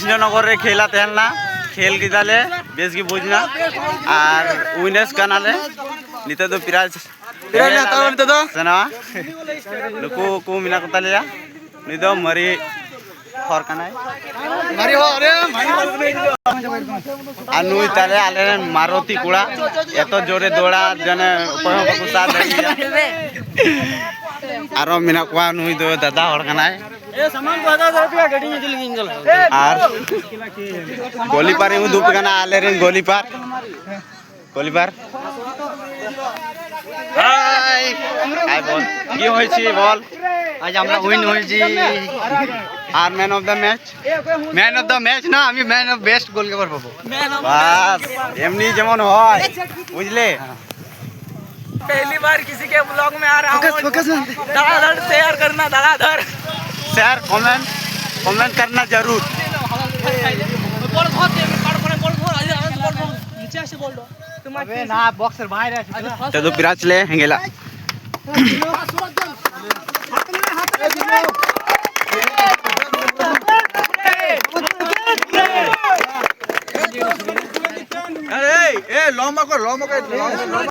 কৃষ্ণনগরের খেলা তেল না খেল গিদালে বেশ কি বুঝ না আর উইনেস কানালে নিতে তো prize na tahu nito do. sana nuku ku mina kata liya nido mari khor kanai Mari ho are mari ho. anu tale ale maruti kuda eto jore doda jane upah baku sa dariya aro mina kwa nui do dada hor kanai Saman 2000 rupiah gading itu lagi injal. R গলিপারে দুপখানা আলেরেন গলিপার high high বল কি হয়েছে বল আজ আমরা win হয়েছি। আর man of the match না আমি man of best goalkeeper পাবো। বাস এমনি যেমন হয় বুঝলে पहली बार किसी के ब्लॉग में आ रहा हूँ धड़ाधड़ शेयर करना धड़ाधड़ शेयर कमेंट करना जरूर না বক্সের বাইরে আছে। তো পিরাচলে হেঙ্গেলা লম্বা কর